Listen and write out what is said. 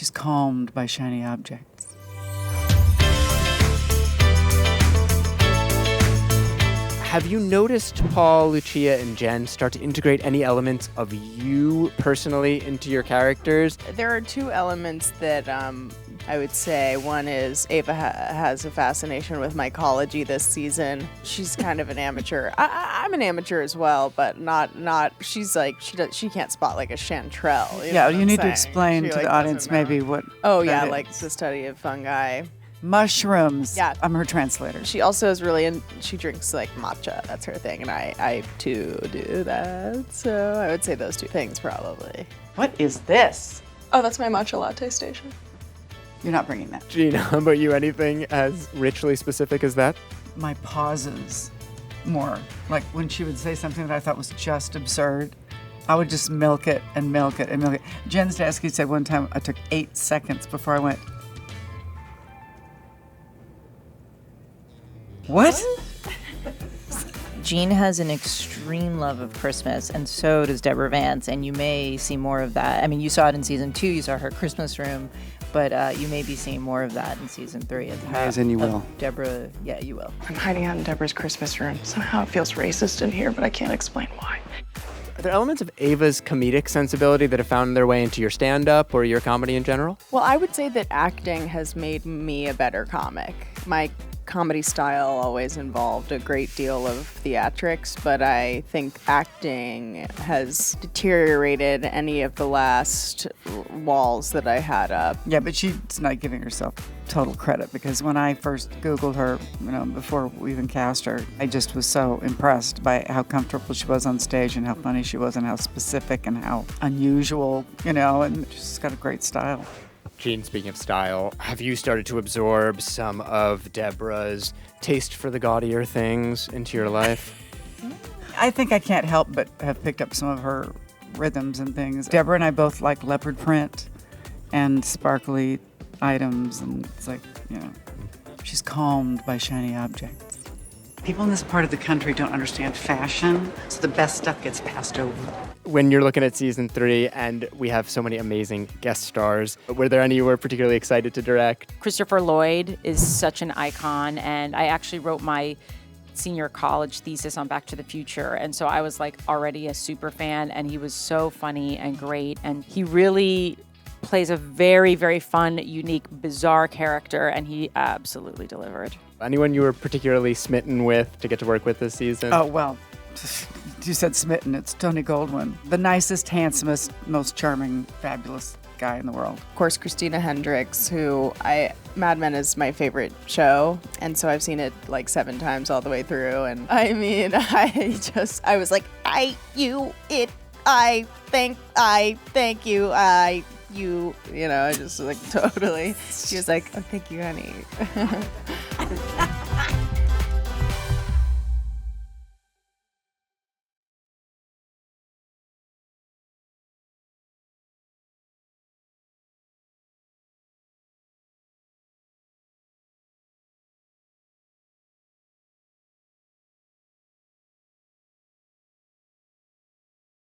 She's calmed by shiny objects. Have you noticed Paul, Lucia, and Jen start to integrate any elements of you personally into your characters? There are two elements that I would say. One is Ava has a fascination with mycology this season. She's kind of an amateur. I'm an amateur as well, but not. She's like she can't spot like a chanterelle. You need to explain to the audience maybe what. Oh yeah, like the study of fungi. Mushrooms. Yeah. I'm her translator. She also is she drinks like matcha. That's her thing. And I too do that. So I would say those two things probably. What is this? Oh, that's my matcha latte station. You're not bringing that. Gina, how about you? Anything as richly specific as that? My pauses more. Like when she would say something that I thought was just absurd, I would just milk it and milk it and milk it. Jen Statsky said one time I took 8 seconds before I went, what? Jean has an extreme love of Christmas, and so does Deborah Vance, and you may see more of that. I mean, you saw it in season 2, you saw her Christmas room, but you may be seeing more of that in season 3. As in you will. Deborah, yeah, you will. I'm hiding out in Deborah's Christmas room. Somehow it feels racist in here, but I can't explain why. Are there elements of Ava's comedic sensibility that have found their way into your stand-up or your comedy in general? Well, I would say that acting has made me a better comic. My comedy style always involved a great deal of theatrics, but I think acting has deteriorated any of the last walls that I had up. Yeah, but she's not giving herself total credit because when I first Googled her, before we even cast her, I just was so impressed by how comfortable she was on stage and how funny she was and how specific and how unusual, and she's got a great style. Jean, speaking of style, have you started to absorb some of Deborah's taste for the gaudier things into your life? I think I can't help but have picked up some of her rhythms and things. Deborah and I both like leopard print and sparkly items, and it's like, she's calmed by shiny objects. People in this part of the country don't understand fashion, so the best stuff gets passed over. When you're looking at season 3 and we have so many amazing guest stars, were there any you were particularly excited to direct? Christopher Lloyd is such an icon, and I actually wrote my senior college thesis on Back to the Future, and so I was like already a super fan, and he was so funny and great, and he really plays a very, very fun, unique, bizarre character, and he absolutely delivered. Anyone you were particularly smitten with to get to work with this season? Oh, well, you said smitten. It's Tony Goldwyn, the nicest, handsomest, most charming, fabulous guy in the world. Of course, Christina Hendricks, who Mad Men is my favorite show, and so I've seen it like 7 times all the way through, and I mean, I was like, thank you, I just like totally, she was like, oh, thank you, honey.